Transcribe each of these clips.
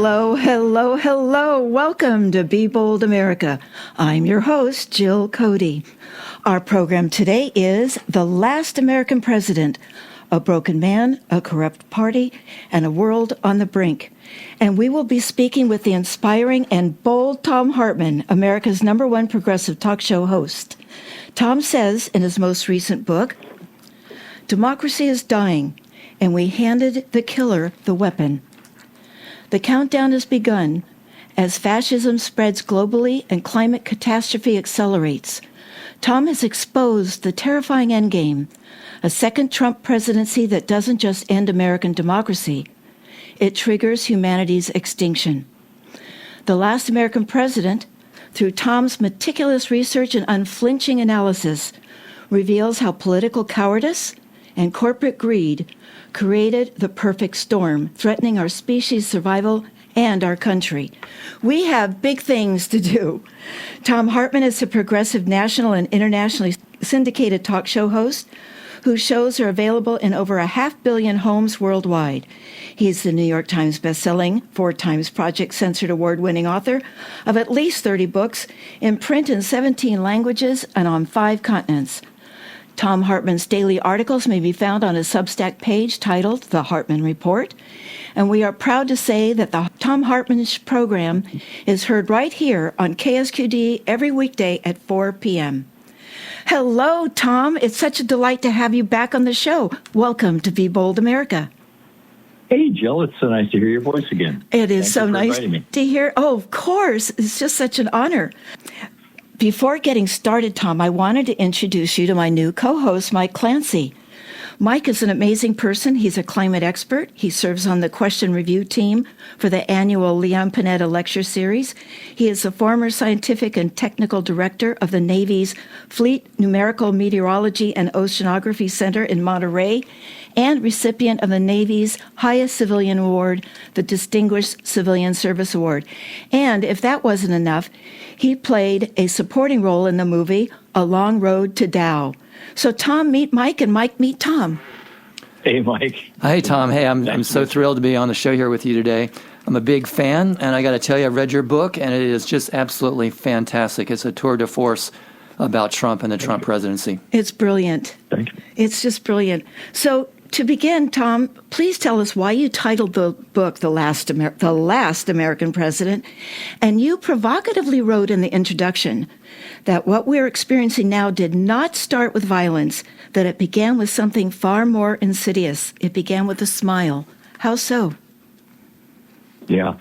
Hello, hello, hello. Welcome to Be Bold America. I'm your host, Jill Cody. Our program today is The Last American President, a broken man, a corrupt party, and a world on the brink. And we will be speaking with the inspiring and bold Thom Hartmann, America's #1 progressive talk show host. Thom says in his most recent book, "Democracy is dying, and we handed the killer the weapon. The countdown has begun as fascism spreads globally and climate catastrophe accelerates. Thom has exposed the terrifying endgame, a second Trump presidency that doesn't just end American democracy, it triggers humanity's extinction. The Last American President, through Thom's meticulous research and unflinching analysis, reveals how political cowardice and corporate greed created the perfect storm, threatening our species' survival and our country. We have big things to do." Thom Hartmann is a progressive national and internationally syndicated talk show host whose shows are available in over 500 million homes worldwide. He's the New York Times bestselling, 4 times Project Censored award-winning author of at least 30 books in print in 17 languages and on 5 continents. Thom Hartmann's daily articles may be found on his Substack page titled The Hartmann Report, and we are proud to say that the Thom Hartmann program is heard right here on KSQD every weekday at 4 p.m. Hello, Thom. It's such a delight to have you back on the show. Welcome to Be Bold America. Hey, Jill. It's so nice to hear your voice again. It is so nice to hear. Oh, of course. It's just such an honor. Before getting started, Thom, I wanted to introduce you to my new co-host, Mike Clancy. Mike is an amazing person. He's a climate expert. He serves on the question review team for the annual Leon Panetta Lecture Series. He is a former scientific and technical director of the Navy's Fleet Numerical Meteorology and Oceanography Center in Monterey, and recipient of the Navy's highest civilian award, the Distinguished Civilian Service Award. And if that wasn't enough, he played a supporting role in the movie A Long Road to Tao. So Thom, meet Mike, and Mike, meet Thom. Hey, Mike. Hey, Thom. Hey, I'm so thrilled to be on the show here with you today. I'm a big fan, and I got to tell you, I read your book, and it is just absolutely fantastic. It's a tour de force about Trump and the Trump presidency. It's brilliant. Thank you. It's just brilliant. So to begin, Thom, please tell us why you titled the book The Last American President, and you provocatively wrote in the introduction that what we're experiencing now did not start with violence, that it began with something far more insidious. It began with a smile. How so? Yeah.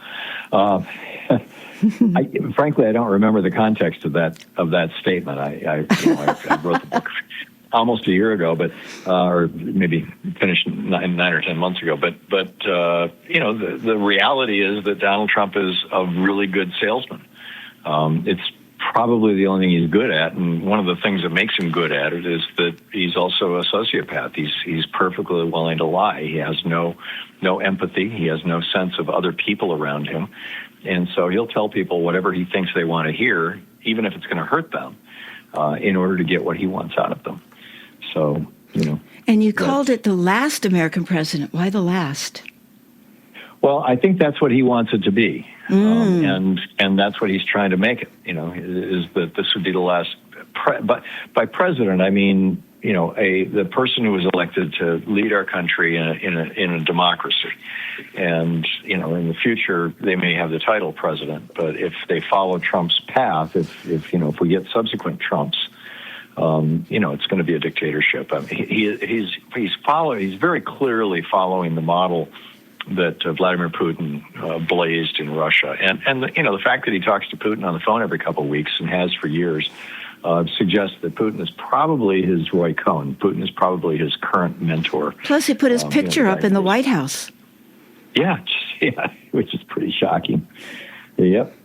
Frankly, I don't remember the context of that statement. I wrote the book almost a year ago, but or maybe finished 9 or 10 months ago. But the reality is that Donald Trump is a really good salesman. It's probably the only thing he's good at, and one of the things that makes him good at it is that he's also a sociopath. He's perfectly willing to lie. He has no empathy. He has no sense of other people around him, and so he'll tell people whatever he thinks they want to hear, even if it's going to hurt them, in order to get what he wants out of them. So, And you called it The Last American President. Why the last? Well, I think that's what he wants it to be. And that's what he's trying to make it, is that this would be the last. But by president, I mean, the person who was elected to lead our country in a democracy. And, in the future, they may have the title president. But if they follow Trump's path, if we get subsequent Trumps, it's going to be a dictatorship. I mean, he's very clearly following the model that Vladimir Putin blazed in Russia, and the fact that he talks to Putin on the phone every couple of weeks and has for years suggests that Putin is probably his Roy Cohn. Putin is probably his current mentor. Plus, he put his picture up in the White House. Yeah, which is pretty shocking. Yep.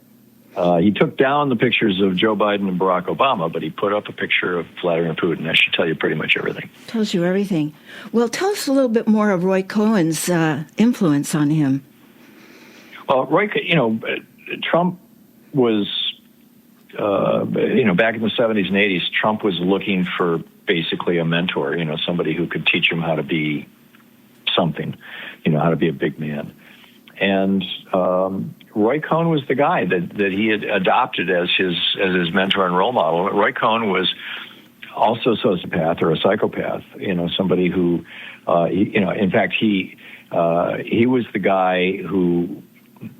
He took down the pictures of Joe Biden and Barack Obama, but he put up a picture of Vladimir Putin. That should tell you pretty much everything. Tells you everything. Well, tell us a little bit more of Roy Cohen's influence on him. Well, Trump was, back in the 70s and 80s, Trump was looking for basically a mentor, somebody who could teach him how to be something, how to be a big man. And Roy Cohn was the guy that he had adopted as his mentor and role model. Roy Cohn was also a sociopath or a psychopath, somebody who, in fact, he was the guy who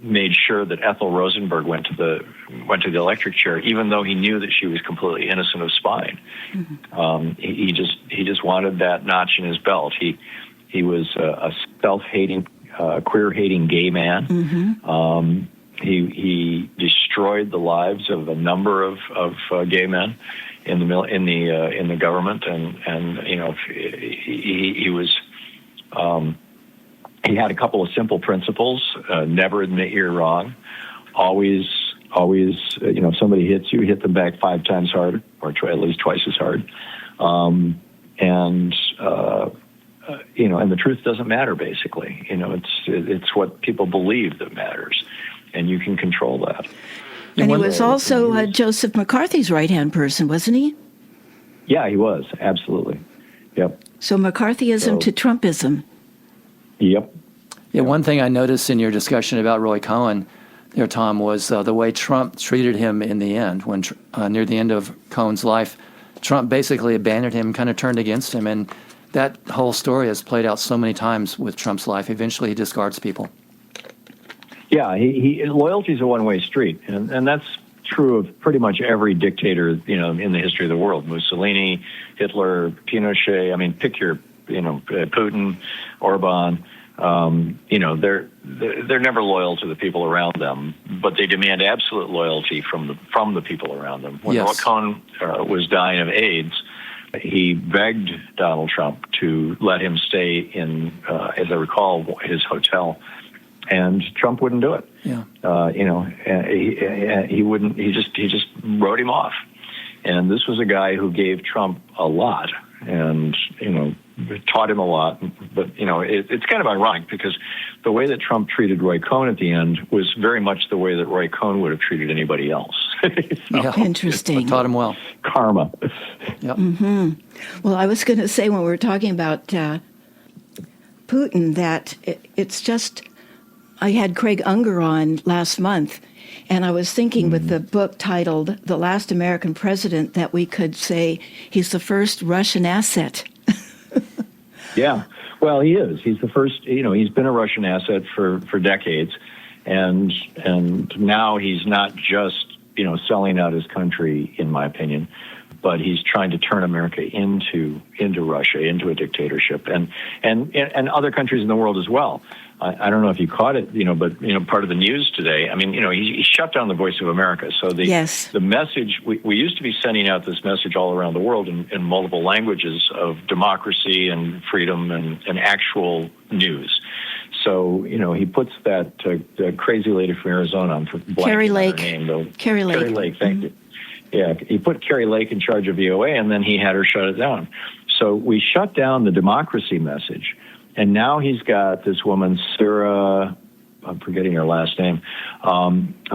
made sure that Ethel Rosenberg went to the electric chair, even though he knew that she was completely innocent of spying. Mm-hmm. He just wanted that notch in his belt. He was a self-hating, queer-hating gay man. Mm-hmm. He destroyed the lives of a number of gay men in the government, and he was. He had a couple of simple principles: never admit you're wrong. Always, if somebody hits you, hit them back 5 times harder, or at least twice as hard. And the truth doesn't matter. Basically, it's what people believe that matters, and you can control that. And he was also Joseph McCarthy's right-hand person, wasn't he? Yeah, he was, absolutely. Yep. So McCarthyism to Trumpism. Yep. Yeah, one thing I noticed in your discussion about Roy Cohn there, Thom, was the way Trump treated him in the end. When near the end of Cohn's life, Trump basically abandoned him, kind of turned against him, and that whole story has played out so many times with Trump's life. Eventually, he discards people. Yeah, loyalty is a one-way street, and that's true of pretty much every dictator, in the history of the world. Mussolini, Hitler, Pinochet. I mean, pick your, Putin, Orban. They're never loyal to the people around them, but they demand absolute loyalty from the people around them. When Roy Cohn was dying of AIDS, he begged Donald Trump to let him stay in, as I recall, his hotel. And Trump wouldn't do it. Yeah. He wouldn't. He just wrote him off. And this was a guy who gave Trump a lot, and taught him a lot. But it's kind of ironic because the way that Trump treated Roy Cohn at the end was very much the way that Roy Cohn would have treated anybody else. Interesting. Taught him well. Karma. Yep. Mm-hmm. Well, I was going to say when we were talking about Putin that it's just. I had Craig Unger on last month, and I was thinking with the book titled The Last American President that we could say he's the first Russian asset. Yeah, well, he is. He's the first, he's been a Russian asset for decades, and now he's not just, selling out his country, in my opinion, but he's trying to turn America into Russia, into a dictatorship, and other countries in the world as well. I don't know if you caught it, but part of the news today. I mean, he shut down the Voice of America. So the message we used to be sending out this message all around the world in multiple languages of democracy and freedom and actual news. So he puts that crazy lady from Arizona on for Carrie Lake. Name, though. Carrie Lake. Carrie Lake. Thank you. Yeah, he put Carrie Lake in charge of VOA, and then he had her shut it down. So we shut down the democracy message. And now he's got this woman, Sarah, I'm forgetting her last name,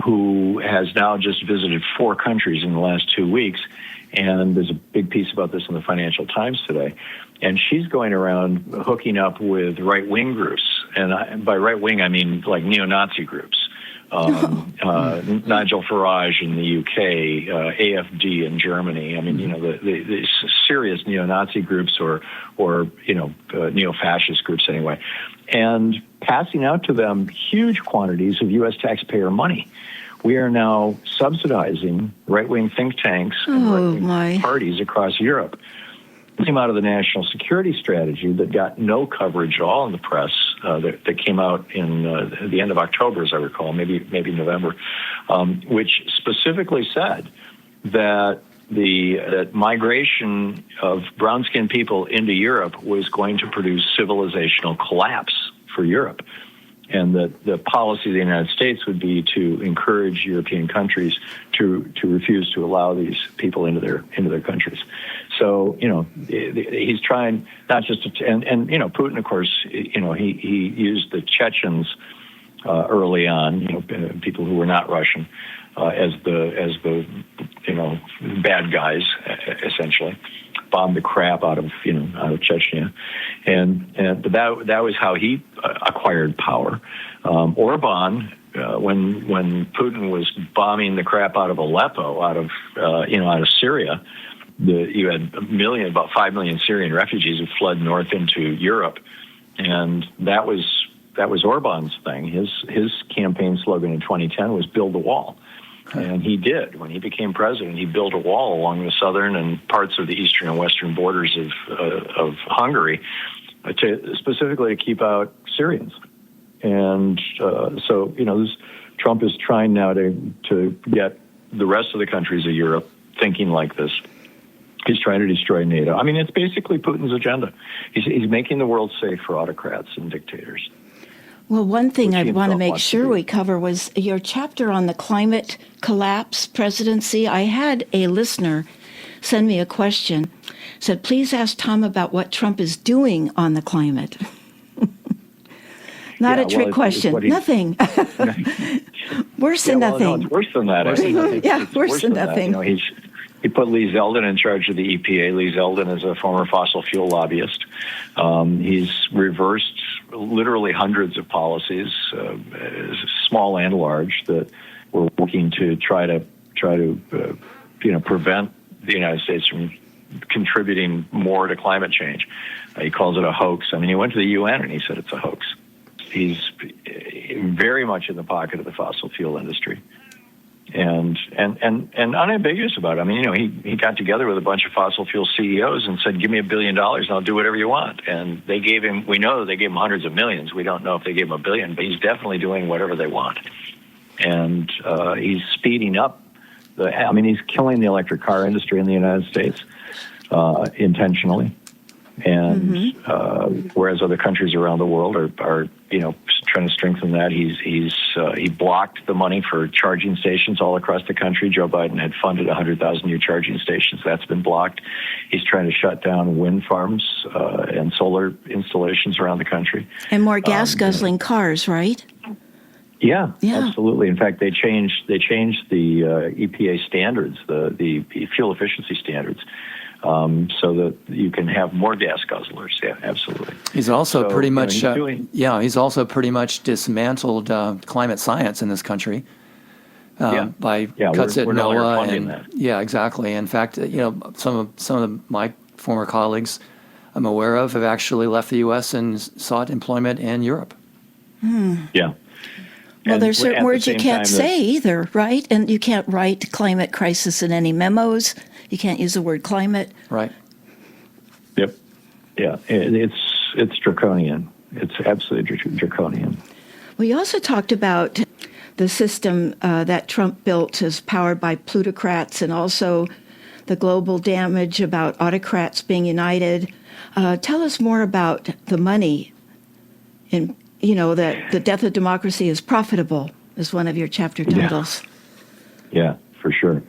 who has now just visited 4 countries in the last 2 weeks. And there's a big piece about this in the Financial Times today. And she's going around hooking up with right-wing groups. And by right-wing, I mean like neo-Nazi groups. Nigel Farage in the UK, AFD in Germany. I mean, the serious neo-Nazi groups or neo-fascist groups anyway, and passing out to them huge quantities of U.S. taxpayer money. We are now subsidizing right-wing think tanks and right-wing parties across Europe. It came out of the national security strategy that got no coverage at all in the press that came out in the end of October, as I recall, maybe November, which specifically said that that migration of brown-skinned people into Europe was going to produce civilizational collapse for Europe. And that the policy of the United States would be to encourage European countries to refuse to allow these people into their countries. So he's trying not just to and Putin, of course, he used the Chechens early on, people who were not Russian, as the bad guys essentially. bombed the crap out of Chechnya, but that was how he acquired power. Orban, when Putin was bombing the crap out of Aleppo, out of Syria, you had about 5 million Syrian refugees who fled north into Europe, and that was Orban's thing. His campaign slogan in 2010 was "Build the Wall." And he did. When he became president, he built a wall along the southern and parts of the eastern and western borders of Hungary, specifically to keep out Syrians. And Trump is trying now to get the rest of the countries of Europe thinking like this. He's trying to destroy NATO. I mean, it's basically Putin's agenda. He's making the world safe for autocrats and dictators. Well, one thing I want to make sure we cover was your chapter on the climate collapse presidency. I had a listener send me a question, said, please ask Thom about what Trump is doing on the climate. Not a trick question. Nothing. Worse than nothing. No, it's worse than that. It's worse than nothing. He put Lee Zeldin in charge of the EPA. Lee Zeldin is a former fossil fuel lobbyist. He's reversed literally hundreds of policies, small and large, that were working to try to prevent the United States from contributing more to climate change. He calls it a hoax. I mean, he went to the UN and he said it's a hoax. He's very much in the pocket of the fossil fuel industry. And unambiguous about it. I mean, he got together with a bunch of fossil fuel CEOs and said, give me $1 billion and I'll do whatever you want. And we know they gave him hundreds of millions. We don't know if they gave him $1 billion, but he's definitely doing whatever they want. And he's speeding up he's killing the electric car industry in the United States intentionally. And whereas other countries around the world are trying to strengthen that, he blocked the money for charging stations all across the country. Joe Biden had funded 100,000 new charging stations. That's been blocked. He's trying to shut down wind farms and solar installations around the country. And more gas-guzzling cars, right? Yeah, absolutely. In fact, they changed the EPA standards, the fuel efficiency standards, so that you can have more gas guzzlers. Yeah, absolutely. He's also pretty much he's also pretty much dismantled climate science in this country by cuts at NOAA and that. Yeah, exactly. In fact, some of my former colleagues I'm aware of have actually left the U.S. and sought employment in Europe. Yeah. Well, there's certain words you can't say either, right? And you can't write climate crisis in any memos. You can't use the word climate. Right. Yep. Yeah. It's draconian. It's absolutely draconian. We also talked about the system that Trump built is powered by plutocrats, and also the global damage about autocrats being united. Tell us more about the money in that the death of democracy is profitable, is one of your chapter titles. Yeah, for sure.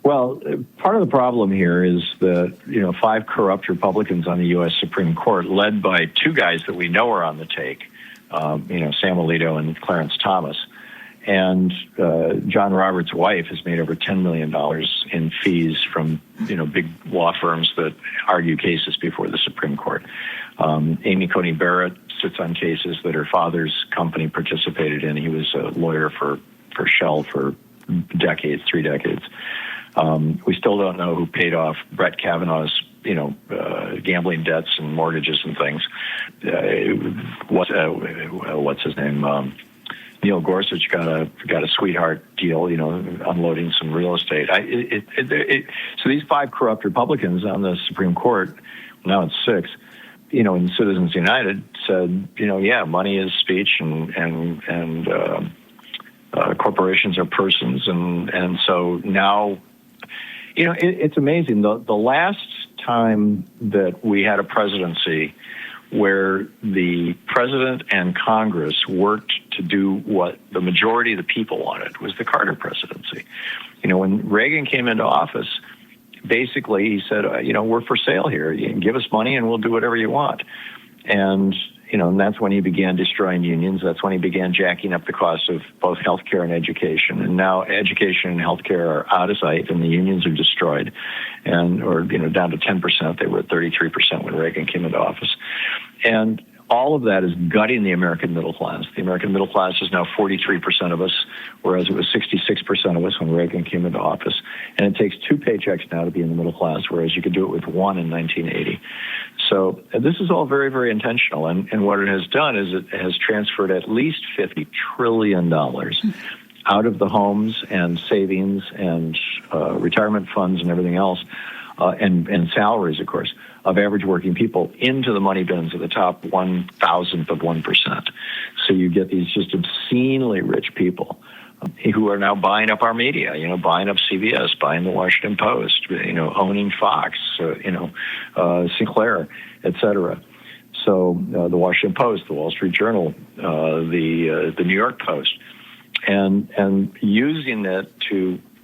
Well, part of the problem here is that, 5 corrupt Republicans on the U.S. Supreme Court, led by 2 guys that we know are on the take, Sam Alito and Clarence Thomas. And John Roberts' wife has made over $10 million in fees from, big law firms that argue cases before the Supreme Court. Amy Coney Barrett sits on cases that her father's company participated in. He was a lawyer for Shell for 3 decades. We still don't know who paid off Brett Kavanaugh's, gambling debts and mortgages and things. What's his name? Neil Gorsuch got a sweetheart deal, unloading some real estate. So these 5 corrupt Republicans on the Supreme Court, now it's 6, and Citizens United said, money is speech and corporations are persons. And so now, it's amazing. The last time that we had a presidency where the president and Congress worked to do what the majority of the people wanted was the Carter presidency. When Reagan came into office, basically he said, we're for sale here. You can give us money and we'll do whatever you want. And and that's when he began destroying unions. That's when he began jacking up the cost of both healthcare and education. And now education and healthcare are out of sight, and the unions are destroyed, or down to 10%. They were at 33% when Reagan came into office, and all of that is gutting the American middle class. The American middle class is now 43% of us, whereas it was 66% of us when Reagan came into office. And it takes 2 paychecks now to be in the middle class, whereas you could do it with 1 in 1980. So this is all very, very intentional. And what it has done is it has transferred at least $50 trillion out of the homes and savings and retirement funds and everything else, and salaries, of course, of average working people into the money bins of the top 1,000th of 1%. So you get these just obscenely rich people who are now buying up our media, buying up CBS, buying the Washington Post, owning Fox, Sinclair, et cetera. So the Washington Post, the Wall Street Journal, the New York Post, and using it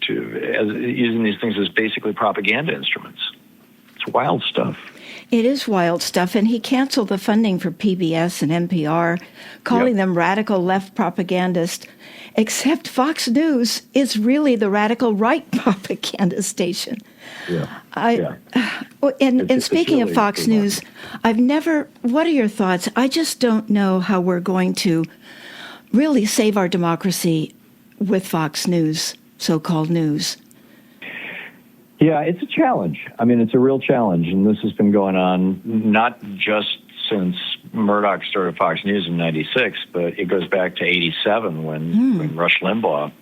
using these things as basically propaganda instruments. It's wild stuff. It is wild stuff, and he canceled the funding for PBS and NPR, calling them radical left propagandists, except Fox News is really the radical right propaganda station. And speaking of Fox News, what are your thoughts? I just don't know how we're going to really save our democracy with Fox News, so-called news. Yeah, it's a challenge. I mean, it's a real challenge, and this has been going on not just since Murdoch started Fox News in '96, but it goes back to '87 when Rush Limbaugh,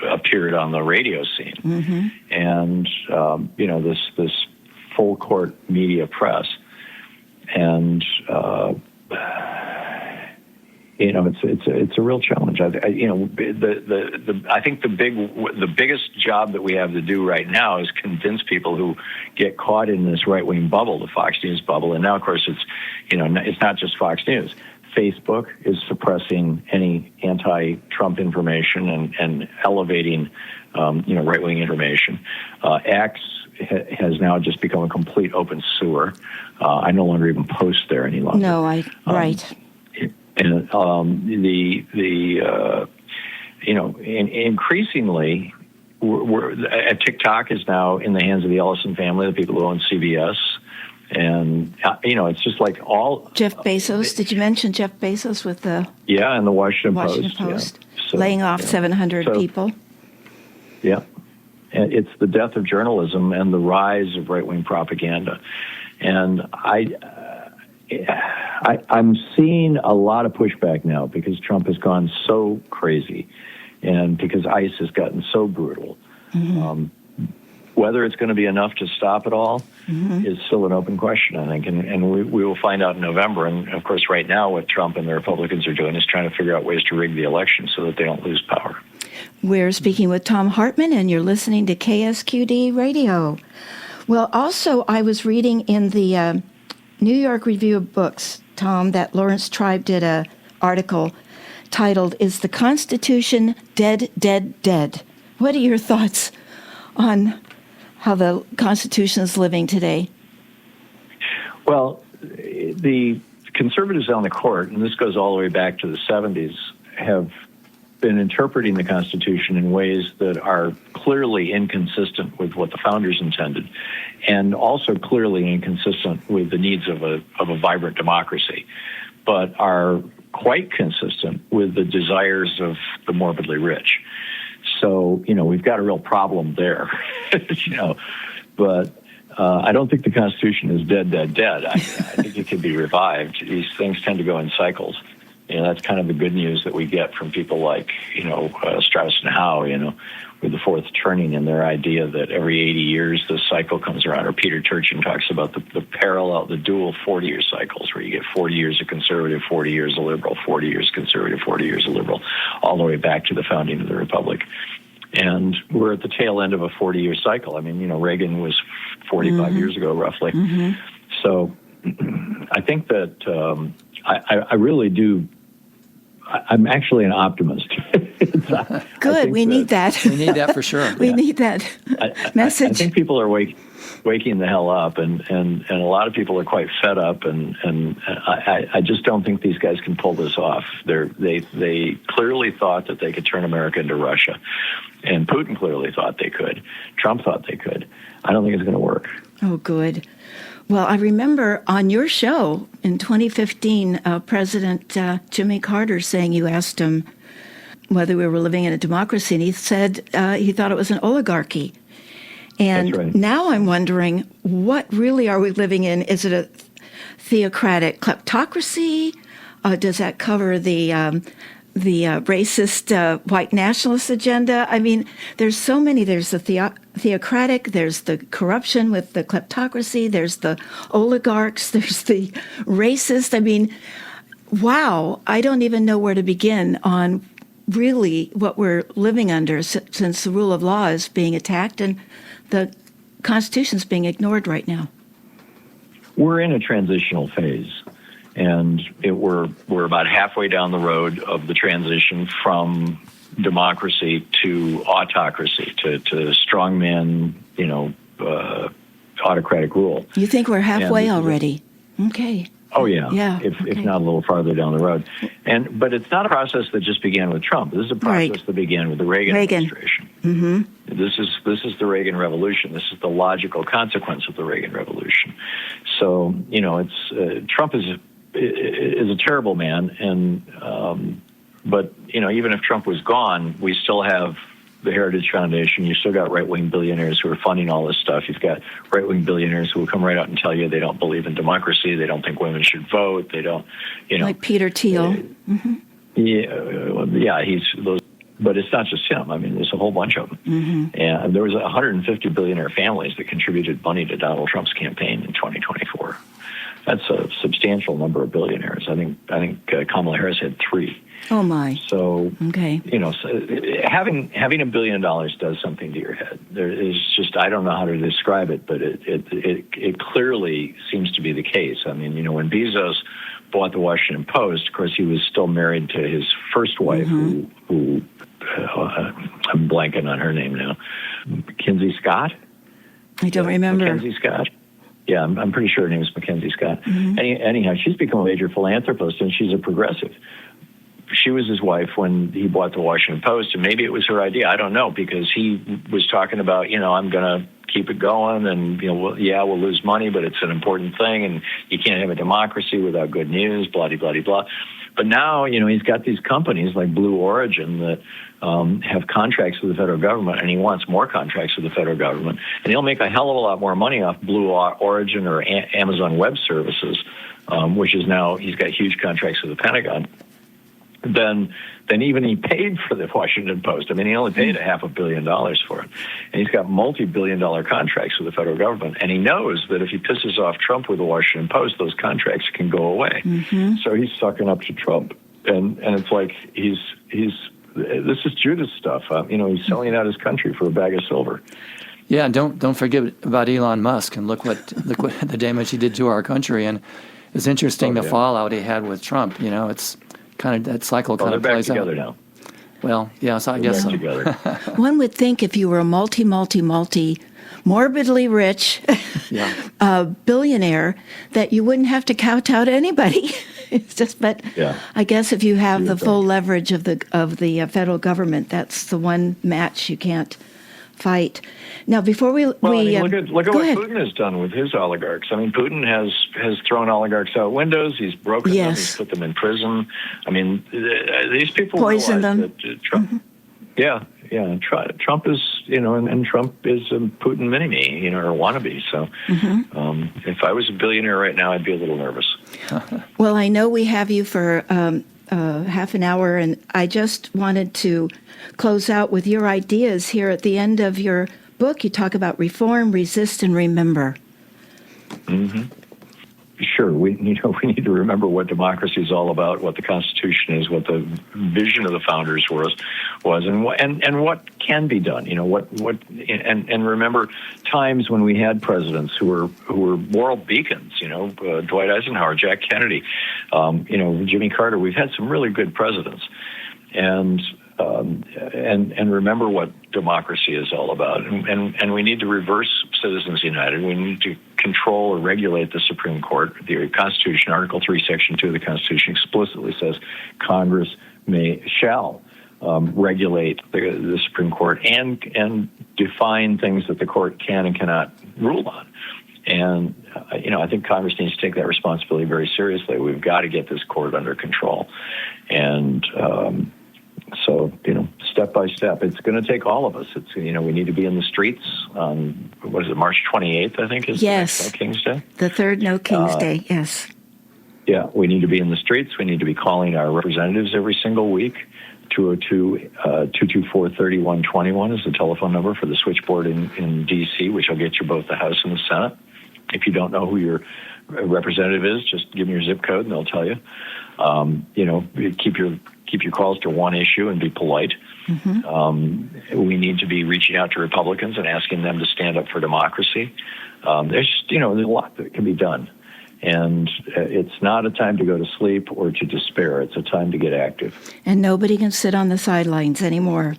appeared on the radio scene, and this full court media press, and it's a real challenge. I think the biggest job that we have to do right now is convince people who get caught in this right wing bubble, the Fox News bubble. And now, of course, it's not just Fox News. Facebook is suppressing any anti-Trump information and elevating, right wing information. X has now just become a complete open sewer. I no longer even post there any longer. No, right. And increasingly, TikTok is now in the hands of the Ellison family, the people who own CBS, and it's just like all Jeff Bezos. Did you mention Jeff Bezos with the and the Washington Post So, laying off 700 people? Yeah, and it's the death of journalism and the rise of right wing propaganda, and I'm seeing a lot of pushback now because Trump has gone so crazy and because ICE has gotten so brutal. Whether it's going to be enough to stop it all is still an open question, I think, and we will find out in November. And, of course, right now what Trump and the Republicans are doing is trying to figure out ways to rig the election so that they don't lose power. We're speaking with Thom Hartmann, and you're listening to KSQD Radio. Well, also, I was reading in the New York Review of Books, Tom, that Lawrence Tribe did an article titled, "Is the Constitution Dead, Dead, Dead?" What are your thoughts on how the Constitution is living today? Well, the conservatives on the court, and this goes all the way back to the 70s, have been interpreting the Constitution in ways that are clearly inconsistent with what the founders intended, and also clearly inconsistent with the needs of a vibrant democracy, but are quite consistent with the desires of the morbidly rich. So, we've got a real problem there, but I don't think the Constitution is dead, dead, dead. I think it can be revived. These things tend to go in cycles. That's kind of the good news that we get from people like, Strauss and Howe, with the fourth turning and their idea that every 80 years this cycle comes around. Or Peter Turchin talks about the dual 40-year cycles, where you get 40 years of conservative, 40 years of liberal, 40 years conservative, 40 years of liberal, all the way back to the founding of the Republic. And we're at the tail end of a 40-year cycle. I mean, Reagan was 45 years ago, roughly. So I think that I really do I'm actually an optimist. Good. We need that. We need that for sure. We need that message. I think people are waking the hell up, and a lot of people are quite fed up, and I just don't think these guys can pull this off. They clearly thought that they could turn America into Russia, and Putin clearly thought they could. Trump thought they could. I don't think it's going to work. Oh, good. Well, I remember on your show in 2015, President Jimmy Carter saying you asked him whether we were living in a democracy, and he said he thought it was an oligarchy. And That's right. Now I'm wondering, what really are we living in? Is it a theocratic kleptocracy? Does that cover the racist white nationalist agenda? I mean, there's so many. There's the theocratic, there's the corruption with the kleptocracy, there's the oligarchs, there's the racist. I mean, wow, I don't even know where to begin on really what we're living under since the rule of law is being attacked and the Constitution's being ignored right now. We're in a transitional phase, and we're about halfway down the road of the transition from democracy to autocracy, to strongman, autocratic rule. You think we're halfway already? Okay. Oh yeah, Yeah. If okay. not a little farther down the road, but it's not a process that just began with Trump. This is a process that began with the Reagan administration. Mm-hmm. This is the Reagan Revolution. This is the logical consequence of the Reagan Revolution. So it's Trump is a terrible man, and but even if Trump was gone, we still have the Heritage Foundation. You still got right-wing billionaires who are funding all this stuff. You've got right-wing billionaires who will come right out and tell you they don't believe in democracy. They don't think women should vote. They don't, like Peter Thiel. Yeah, he's those. But it's not just him. I mean, there's a whole bunch of them. Mm-hmm. And there was 150 billionaire families that contributed money to Donald Trump's campaign in 2024. That's a substantial number of billionaires. I think Kamala Harris had 3. Oh my! So okay, having $1 billion does something to your head. There is just, I don't know how to describe it, but it clearly seems to be the case. I mean, when Bezos bought the Washington Post, of course, he was still married to his first wife, who I'm blanking on her name now, Mackenzie Scott. I don't remember. Mackenzie Scott. Yeah, I'm pretty sure her name is Mackenzie Scott. Mm-hmm. Anyhow, she's become a major philanthropist, and she's a progressive. She was his wife when he bought the Washington Post, and maybe it was her idea. I don't know, because he was talking about, I'm going to keep it going, and we'll lose money, but it's an important thing, and you can't have a democracy without good news, blah blah blah blah. But now, he's got these companies like Blue Origin that have contracts with the federal government, and he wants more contracts with the federal government, and he'll make a hell of a lot more money off Blue Origin or Amazon Web Services, which is now he's got huge contracts with the Pentagon. Then even he paid for the Washington Post. I mean, he only paid $500 million for it. And he's got multi-billion-dollar contracts with the federal government. And he knows that if he pisses off Trump with the Washington Post, those contracts can go away. Mm-hmm. So he's sucking up to Trump. And it's like this is Judas stuff. He's selling out his country for a bag of silver. Yeah, don't forget about Elon Musk, and look what the damage he did to our country. And it's interesting the fallout he had with Trump. It's kind of that cycle kind of plays out. They're back together now. Well, yes, I guess so. Together. One would think if you were a multi, morbidly rich billionaire, that you wouldn't have to kowtow to anybody. It's just, but I guess if you have the full leverage of the federal government, that's the one match you can't fight. Now, before we look at what ahead. Putin has done with his oligarchs. I mean, Putin has thrown oligarchs out windows. He's broken them. He's put them in prison. I mean, these people poisoned them. That Trump, Trump is and Trump is a Putin mini-me, or wannabe. So, if I was a billionaire right now, I'd be a little nervous. Well, I know we have you for half an hour, and I just wanted to close out with your ideas here at the end of your book. You talk about reform, resist, and remember. Mm-hmm. sure, we need to remember what democracy is all about, what the Constitution is, what the vision of the founders was, and what can be done. And remember times when we had presidents who were moral beacons. Dwight Eisenhower, Jack Kennedy, Jimmy Carter. We've had some really good presidents, and remember what democracy is all about. And we need to reverse Citizens United. We need to control or regulate the Supreme Court. The Constitution, Article 3, Section 2 of the Constitution explicitly says Congress shall regulate the Supreme Court and define things that the court can and cannot rule on. And, I think Congress needs to take that responsibility very seriously. We've got to get this court under control. And so, step by step, it's going to take all of us. It's, we need to be in the streets on, March 28th, I think, is yes. the next No King's Day? The third No King's Day, yes. Yeah, we need to be in the streets. We need to be calling our representatives every single week. 202-224-3121 is the telephone number for the switchboard in D.C., which will get you both the House and the Senate. If you don't know who your representative is, just give them your zip code and they'll tell you. Keep your calls to one issue and be polite. Mm-hmm. We need to be reaching out to Republicans and asking them to stand up for democracy. There's a lot that can be done. And it's not a time to go to sleep or to despair. It's a time to get active. And nobody can sit on the sidelines anymore.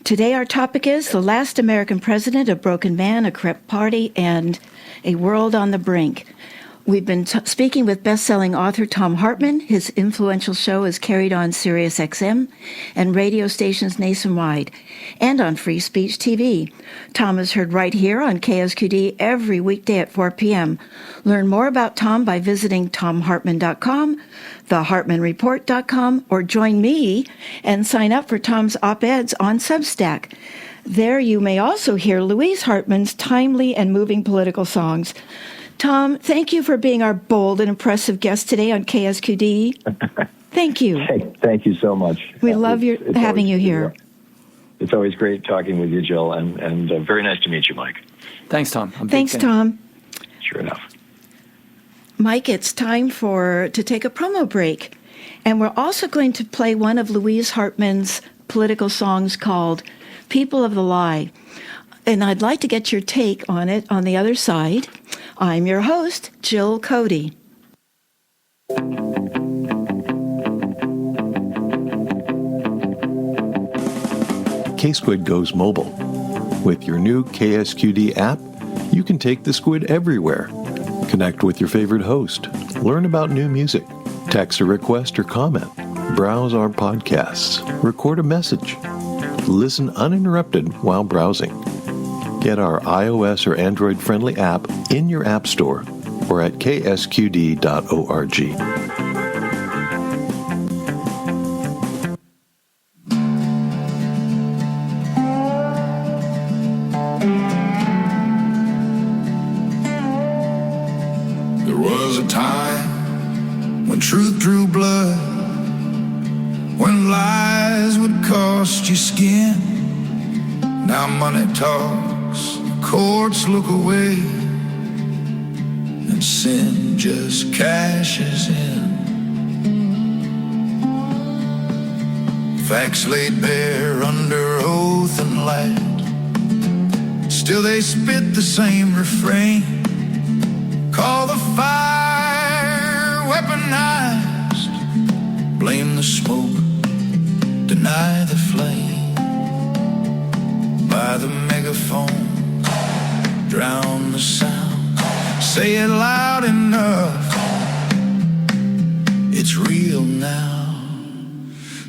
Today our topic is the last American president, a broken man, a corrupt party, and a world on the brink. We've been speaking with best-selling author Thom Hartmann. His influential show is carried on Sirius XM and radio stations nationwide and on Free Speech TV. Thom is heard right here on KSQD every weekday at 4 p.m. Learn more about Thom by visiting thomhartmann.com, thehartmannreport.com, or join me and sign up for Thom's op-eds on Substack. There you may also hear Louise Hartmann's timely and moving political songs. Thom, thank you for being our bold and impressive guest today on KSQD. Thank you. Hey, thank you so much. We love having you here. It's always great talking with you, Jill, and very nice to meet you, Mike. Thanks, Thom. Thanks, Thom. Sure enough. Mike, it's time to take a promo break. And we're also going to play one of Louise Hartmann's political songs called People of the Lie. And I'd like to get your take on it on the other side. I'm your host, Jill Cody. K-Squid goes mobile. With your new KSQD app, you can take the squid everywhere. Connect with your favorite host. Learn about new music. Text a request or comment. Browse our podcasts. Record a message. Listen uninterrupted while browsing. Get our iOS or Android-friendly app in your app store or at ksqd.org. There was a time when truth drew blood, when lies would cost you skin. Now money talks. Courts look away, and sin just cashes in. Facts laid bare under oath and light, still they spit the same refrain. Call the fire weaponized, blame the smoke, deny the flame. By the megaphone, drown the sound, say it loud enough, it's real now.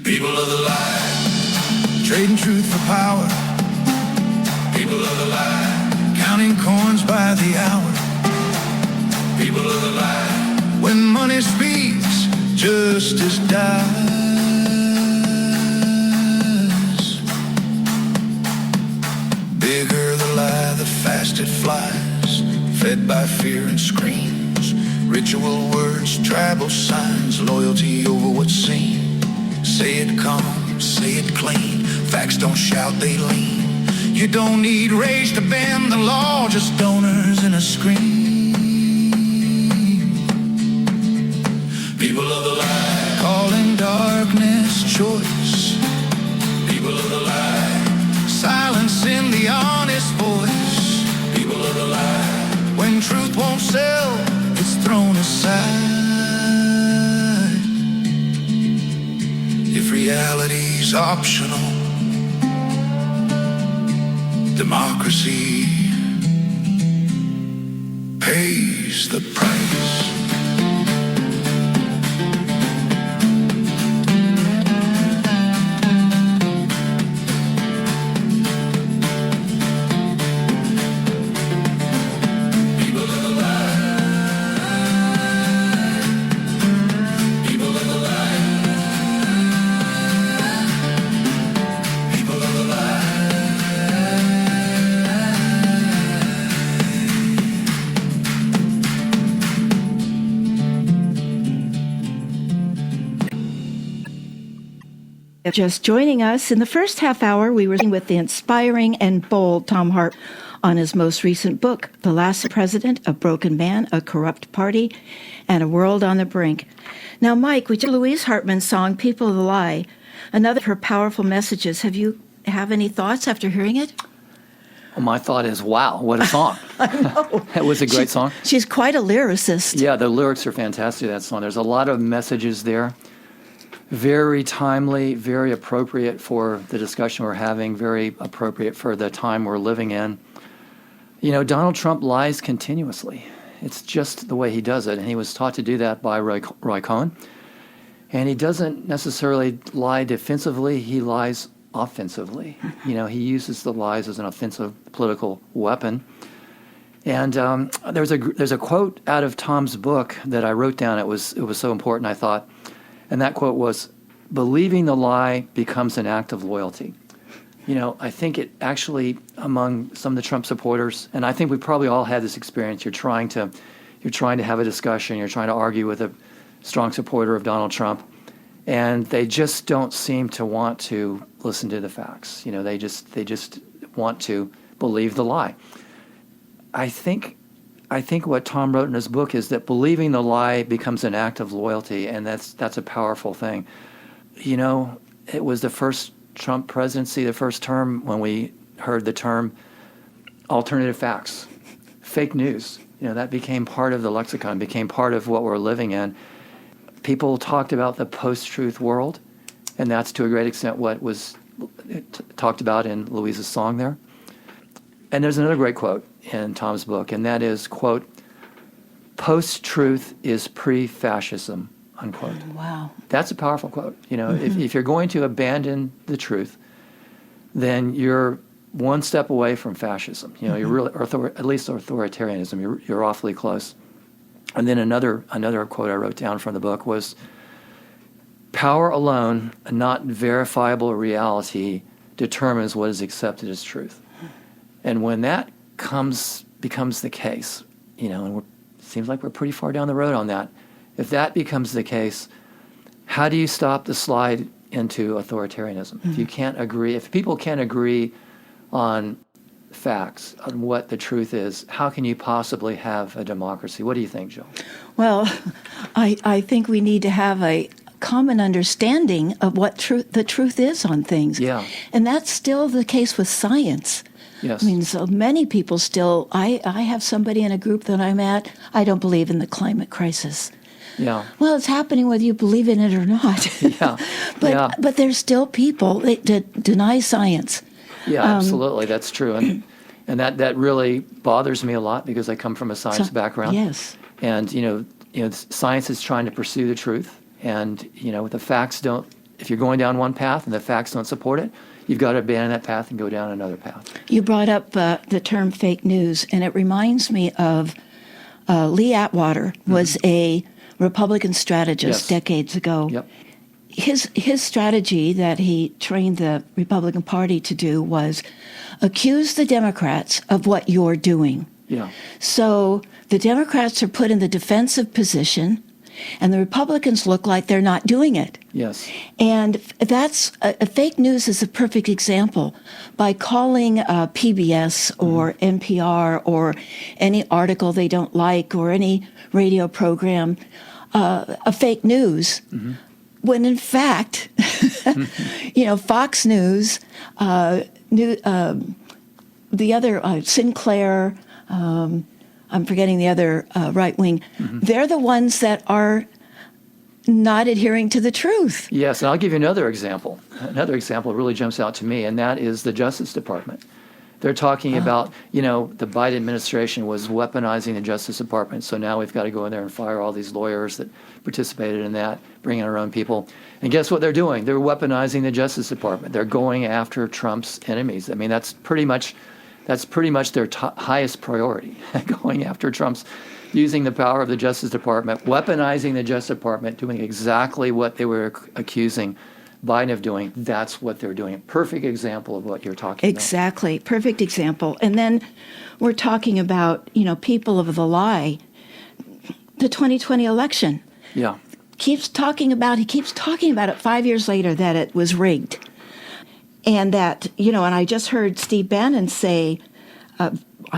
People of the lie, trading truth for power. People of the lie, counting coins by the hour. People of the lie, when money speaks, justice dies. Bigger the lie, the faster it flies, fed by fear and screams. Ritual words, tribal signs, loyalty over what's seen. Say it calm, say it clean, facts don't shout, they lean. You don't need rage to bend the law, just donors in a screen. is optional. Democracy pays the price. Just joining us, in the first half hour, we were with the inspiring and bold Thom Hartmann on his most recent book, The Last President, A Broken Man, A Corrupt Party, and A World on the Brink. Now, Mike, we did Louise Hartmann's song, People of the Lie, another of her powerful messages. Have any thoughts after hearing it? Well, my thought is, wow, what a song. I know. It was a great song. She's quite a lyricist. Yeah, the lyrics are fantastic, that song. There's a lot of messages there. Very timely, very appropriate for the discussion we're having, very appropriate for the time we're living in. You know, Donald Trump lies continuously. It's just the way he does it, and he was taught to do that by Roy Cohn. And he doesn't necessarily lie defensively, he lies offensively. You know, he uses the lies as an offensive political weapon. And there's a quote out of Tom's book that I wrote down. It was so important, I thought. And that quote was, "Believing the lie becomes an act of loyalty." You know, I think it actually, among some of the Trump supporters, and I think we probably all had this experience, you're trying to have a discussion, you're trying to argue with a strong supporter of Donald Trump, and they just don't seem to want to listen to the facts. You know, they just want to believe the lie. I think what Tom wrote in his book is that believing the lie becomes an act of loyalty, and that's a powerful thing. You know, it was the first Trump presidency, the first term, when we heard the term alternative facts, fake news. You know, that became part of the lexicon, became part of what we're living in. People talked about the post-truth world, and that's to a great extent what was talked about in Louise's song there. And there's another great quote in Tom's book, and that is, quote, "Post-truth is pre-fascism," unquote. Wow. That's a powerful quote. You know, if you're going to abandon the truth, then you're one step away from fascism. You know, you're really, at least authoritarianism. You're awfully close. And then another quote I wrote down from the book was, "Power alone, not verifiable reality, determines what is accepted as truth." And when that becomes the case, you know, and it seems like we're pretty far down the road on that. If that becomes the case, how do you stop the slide into authoritarianism? If you can't agree, if people can't agree on facts, on what the truth is, how can you possibly have a democracy? What do you think, Jill? Well, I think we need to have a common understanding of what the truth is on things. Yeah. And that's still the case with science. Yes. I mean, so many people still, I have somebody in a group that I'm at, I don't believe in the climate crisis. Yeah. Well, it's happening whether you believe in it or not. Yeah. But there's still people that deny science. Yeah, absolutely. That's true. And that really bothers me a lot because I come from a science background. Yes. And, you know, science is trying to pursue the truth. And, you know, the facts don't, if you're going down one path and the facts don't support it, you've got to abandon that path and go down another path. You brought up the term fake news, and it reminds me of Lee Atwater was a Republican strategist decades ago. Yep. His strategy that he trained the Republican Party to do was accuse the Democrats of what you're doing. Yeah. So the Democrats are put in the defensive position, and the Republicans look like they're not doing it. Yes. And that's fake news is a perfect example. By calling PBS or NPR or any article they don't like or any radio program a fake news, when in fact, you know, Fox News, the other Sinclair, I'm forgetting the other right wing. They're the ones that are not adhering to the truth. Yes, and I'll give you another example. Another example really jumps out to me, and that is the Justice Department. They're talking about, the Biden administration was weaponizing the Justice Department, so now we've got to go in there and fire all these lawyers that participated in that, bring in our own people. And guess what they're doing? They're weaponizing the Justice Department. They're going after Trump's enemies. I mean, that's pretty much their highest priority, going after Trump's, using the power of the Justice Department, weaponizing the Justice Department, doing exactly what they were accusing Biden of doing. That's what they're doing. Perfect example of what you're talking about. Exactly. Perfect example. And then we're talking about, people of the lie. The 2020 election. Yeah. He keeps talking about it 5 years later that it was rigged. And that, and I just heard Steve Bannon say, I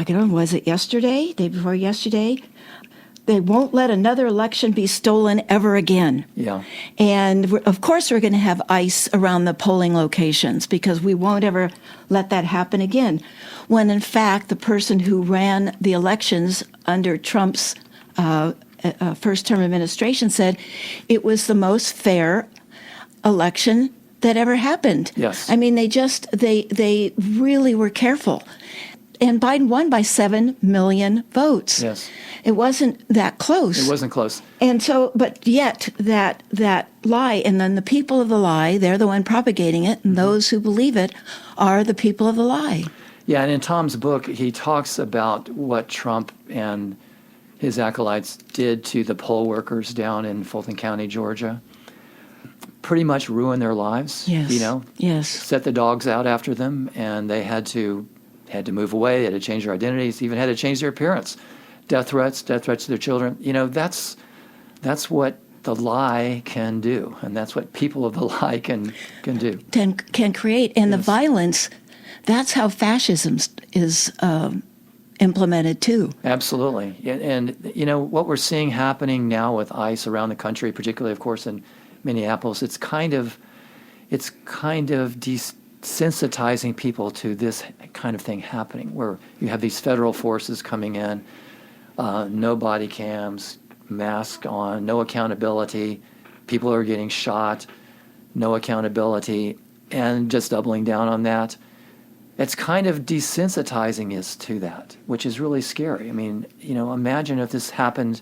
don't know, was it yesterday, day before yesterday? They won't let another election be stolen ever again. Yeah. And of course, we're going to have ICE around the polling locations because we won't ever let that happen again. When in fact, the person who ran the elections under Trump's first term administration said it was the most fair election that ever happened. Yes. I mean, they really were careful. And Biden won by 7 million votes. Yes. It wasn't that close. It wasn't close. And so, but yet that lie, and then the people of the lie, they're the one propagating it, and those who believe it are the people of the lie. Yeah, and in Tom's book, he talks about what Trump and his acolytes did to the poll workers down in Fulton County, Georgia. Pretty much ruined their lives. Yes. Yes. Set the dogs out after them, and they had to move away. They had to change their identities. Even had to change their appearance. Death threats to their children. That's what the lie can do, and that's what people of the lie can do. Can create, and Yes. the violence. That's how fascism is implemented too. Absolutely, and what we're seeing happening now with ICE around the country, particularly, of course, in Minneapolis, it's kind of desensitizing people to this kind of thing happening, where you have these federal forces coming in, no body cams, mask on, no accountability, people are getting shot, no accountability, and just doubling down on that. It's kind of desensitizing us to that, which is really scary. I mean, imagine if this happened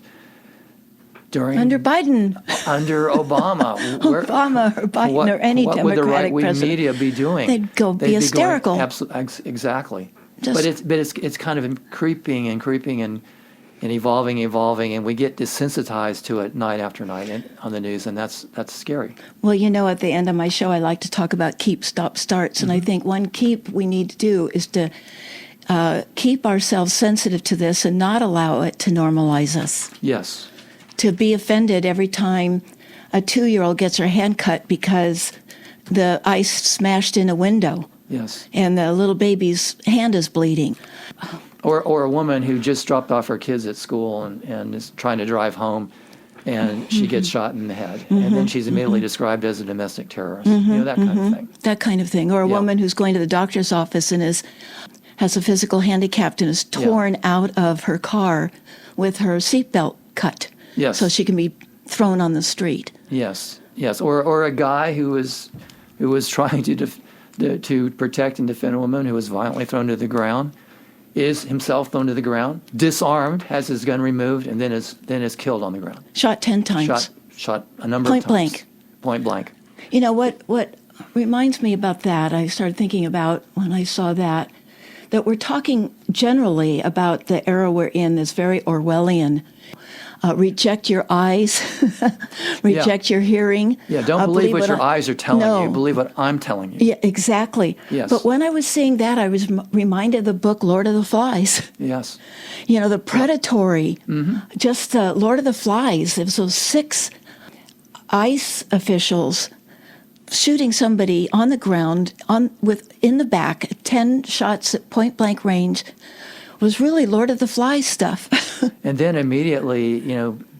Under Biden. Under Obama. Obama or Biden or any what Democratic would the right-wing president. media be doing? They'd be hysterical. Exactly. Just- But it's kind of creeping and evolving, and we get desensitized to it night after night on the news, and that's scary. Well, at the end of my show, I like to talk about keep, stop, starts. And I think one keep we need to do is to keep ourselves sensitive to this and not allow it to normalize us. Yes. To be offended every time a 2-year-old gets her hand cut because the ice smashed in a window. Yes. And the little baby's hand is bleeding. Or a woman who just dropped off her kids at school and is trying to drive home, and she gets shot in the head, and then she's immediately described as a domestic terrorist. That kind of thing. That kind of thing. Or a Yeah. woman who's going to the doctor's office and has a physical handicap and is torn out of her car with her seatbelt cut. Yes. So she can be thrown on the street. Yes. Or a guy who was trying to protect and defend a woman who was violently thrown to the ground, is himself thrown to the ground, disarmed, has his gun removed, and then is killed on the ground. Shot 10 times. Shot a number Point of times. blank. Point blank. What reminds me about that, I started thinking about when I saw that we're talking generally about the era we're in, this very Orwellian. Reject your eyes, reject your hearing. Yeah, don't believe what your eyes are telling you. Believe what I'm telling you. Yeah, exactly. Yes. But when I was seeing that, I was reminded of the book Lord of the Flies. Yes. The predatory, just Lord of the Flies. There was those 6 ICE officials shooting somebody on the ground in the back, 10 shots at point blank range. Was really Lord of the Flies stuff. And then immediately,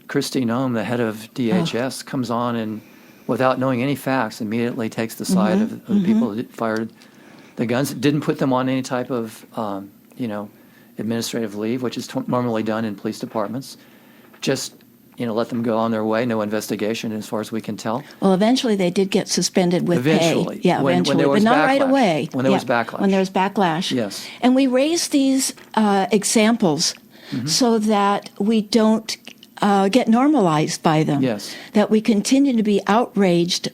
Kristi Noem, the head of DHS, comes on and, without knowing any facts, immediately takes the side of the people that fired the guns. Didn't put them on any type of, administrative leave, which is normally done in police departments. Just let them go on their way. No investigation, as far as we can tell. Well, eventually they did get suspended with Eventually. pay. Yeah, When eventually, there was but not backlash. right away. When there was backlash. When there was backlash. Yes. And we raise these examples so that we don't get normalized by them. Yes. That we continue to be outraged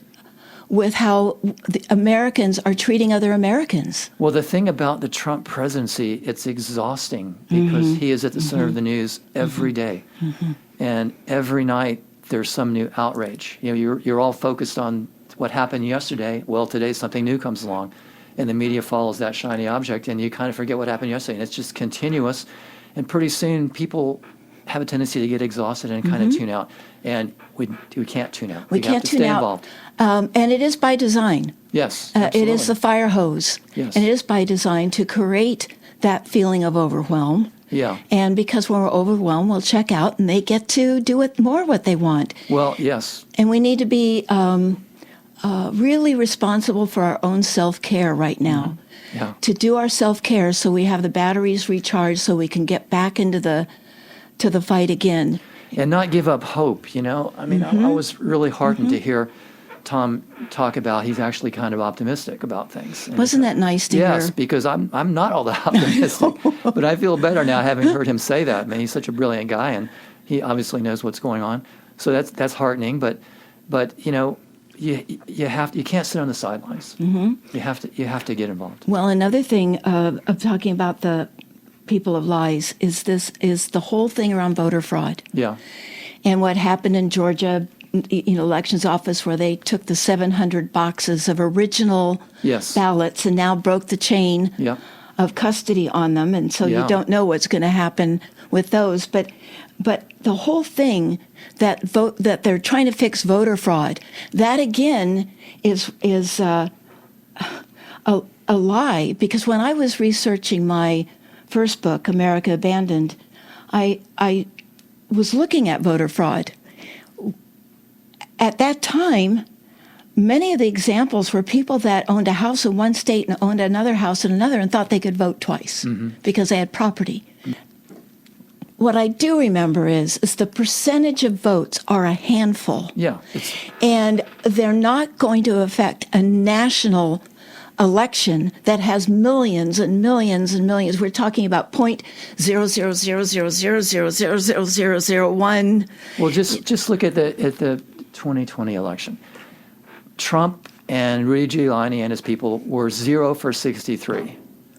with how the Americans are treating other Americans. Well, the thing about the Trump presidency, it's exhausting because he is at the center of the news every day. And every night there's some new outrage. You're all focused on what happened yesterday. Well, today something new comes along, and the media follows that shiny object, and you kind of forget what happened yesterday. And it's just continuous, and pretty soon people have a tendency to get exhausted and kind of tune out. And we can't tune out. We can't have to tune stay out. involved. And it is by design. Yes, It absolutely. is the fire hose. Yes. And it is by design to create that feeling of overwhelm. Yeah. And because when we're overwhelmed, we'll check out and they get to do what they want. Well, yes. And we need to be really responsible for our own self-care right now. Yeah. To do our self-care so we have the batteries recharged so we can get back into the fight again. And not give up hope, I mean, I was really heartened to hear Thom talk about he's actually kind of optimistic about things. And Wasn't that nice to yes, hear? because I'm not all that optimistic. But I feel better now having heard him say that. I mean, he's such a brilliant guy, and he obviously knows what's going on. So that's heartening. But you can't sit on the sidelines. You have to get involved. Well, another thing of talking about the people of lies is the whole thing around voter fraud. Yeah. And what happened in Georgia, elections office, where they took the 700 boxes of original Yes. ballots and now broke the chain Yeah. of custody on them, and so Yeah. you don't know what's going to happen with those. But the whole thing that they're trying to fix voter fraud, that again is a lie. Because when I was researching my first book, America Abandoned, I was looking at voter fraud. At that time, many of the examples were people that owned a house in one state and owned another house in another and thought they could vote twice because they had property. What I do remember is the percentage of votes are a handful. Yeah. And they're not going to affect a national election that has millions and millions and millions. We're talking about 0.00000000001. Well, just look at the 2020 election. Trump and Rudy Giuliani and his people were 0 for 63.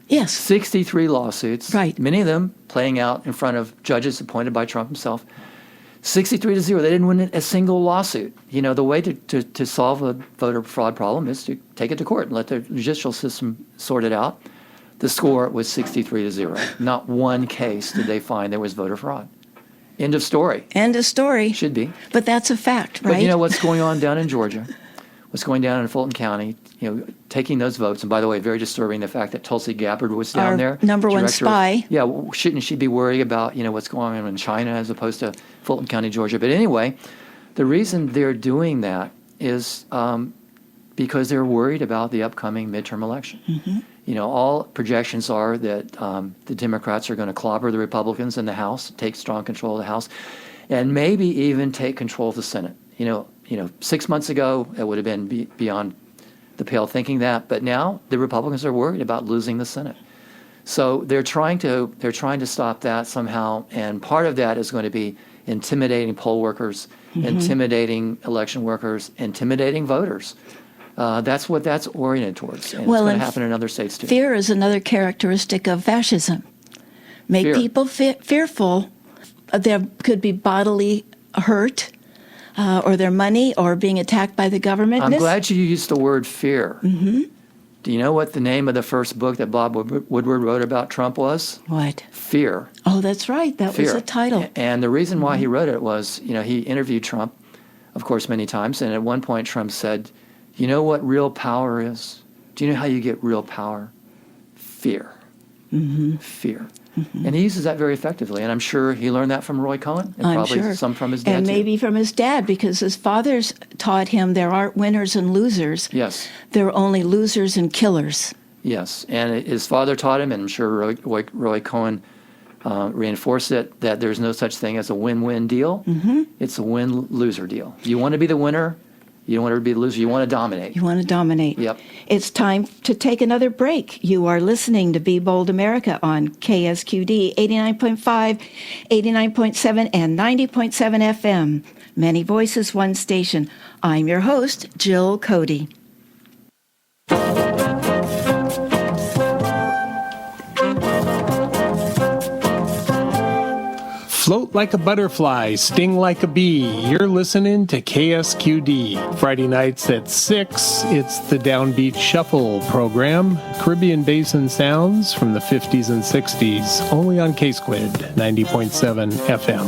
Yes. 63 lawsuits. Right. Many of them playing out in front of judges appointed by Trump himself. 63-0. They didn't win a single lawsuit. The way to solve a voter fraud problem is to take it to court and let the judicial system sort it out. The score was 63-0. Not one case did they find there was voter fraud. End of story. End of story. Should be. But that's a fact, right? But you know what's going on down in Georgia? What's going down in Fulton County? Taking those votes. And by the way, very disturbing the fact that Tulsi Gabbard was down Our there. number one spy. Shouldn't she be worried about what's going on in China as opposed to Fulton County, Georgia? But anyway, the reason they're doing that is because they're worried about the upcoming midterm election. All projections are that the Democrats are going to clobber the Republicans in the House, take strong control of the House, and maybe even take control of the Senate. 6 months ago, it would have been beyond the pale thinking that, but now the Republicans are worried about losing the Senate. So they're trying to stop that somehow, and part of that is going to be intimidating poll workers, intimidating election workers, intimidating voters. That's what that's oriented towards, and it's going to happen in other states too. Fear is another characteristic of fascism. Make Fear. people fearful. There could be bodily hurt, or their money, or being attacked by the government. I'm glad you used the word fear. Do you know what the name of the first book that Bob Woodward wrote about Trump was? What? Fear. Oh, that's right. That was Fear. the title. And the reason why he wrote it was, he interviewed Trump, of course, many times. And at one point, Trump said, "You know what real power is? Do you know how you get real power? Fear. Fear." And he uses that very effectively. And I'm sure he learned that from Roy Cohn, and I'm probably sure. some from his dad and too. maybe from his dad, because his father's taught him there aren't winners and losers. Yes. There are only losers and killers. Yes, and his father taught him, and I'm sure Roy Cohn reinforce it that there's no such thing as a win-win deal. It's a win-loser deal. You want to be the winner. You don't want to be the loser. You want to dominate. You want to dominate. Yep. It's time to take another break. You are listening to Be Bold America on KSQD 89.5, 89.7, and 90.7 FM. Many voices, one station. I'm your host, Jill Cody. Float like a butterfly, sting like a bee. You're listening to KSQD. Friday nights at 6, it's the Downbeat Shuffle program. Caribbean Basin sounds from the 50s and 60s, only on K-Squid 90.7 FM.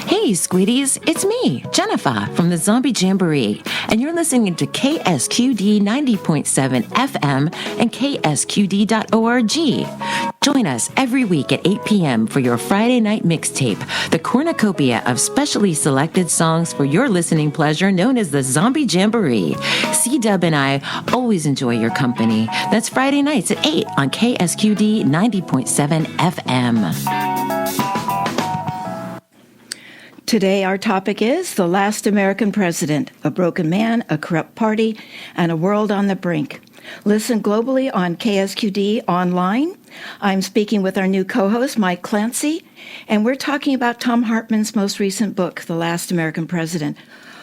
Hey, Squiddies, it's me, Jennifer, from the Zombie Jamboree, and you're listening to KSQD 90.7 FM and KSQD.org. Join us every week at 8 p.m. for your Friday night mixtape, the cornucopia of specially selected songs for your listening pleasure known as the Zombie Jamboree. C-Dub and I always enjoy your company. That's Friday nights at 8 on KSQD 90.7 FM. Today, our topic is The Last American President, a broken man, a corrupt party, and a world on the brink. Listen globally on KSQD online. I'm speaking with our new co-host, Mike Clancy, and we're talking about Thom Hartmann's most recent book, The Last American President,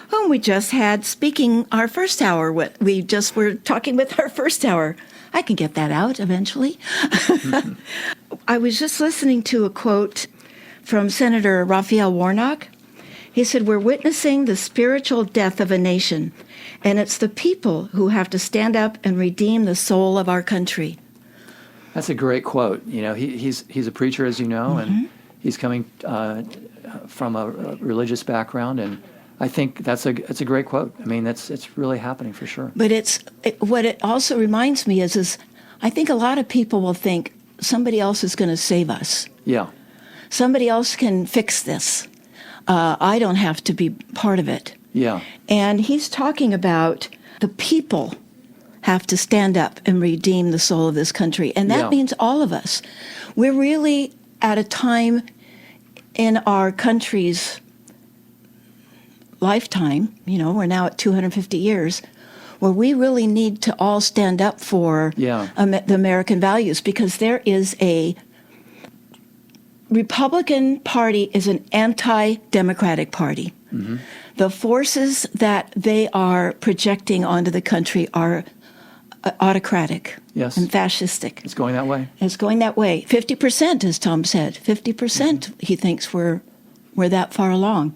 whom we just had speaking our first hour. We just were talking with our first hour. I can get that out eventually. I was just listening to a quote from Senator Raphael Warnock. He said, "We're witnessing the spiritual death of a nation, and it's the people who have to stand up and redeem the soul of our country." That's a great quote. You know, he's a preacher, as you know, and he's coming from a religious background, and I think it's a great quote. I mean, it's really happening for sure. But what it also reminds me is I think a lot of people will think somebody else is going to save us. Yeah. Somebody else can fix this. I don't have to be part of it. Yeah. And he's talking about the people have to stand up and redeem the soul of this country. And that means all of us. We're really at a time in our country's lifetime, we're now at 250 years, where we really need to all stand up for the American values, because there is a Republican Party is an anti-democratic party. Mm-hmm. The forces that they are projecting onto the country are autocratic and fascistic. It's going that way. It's going that way. 50%, as Tom said. 50% he thinks we're that far along.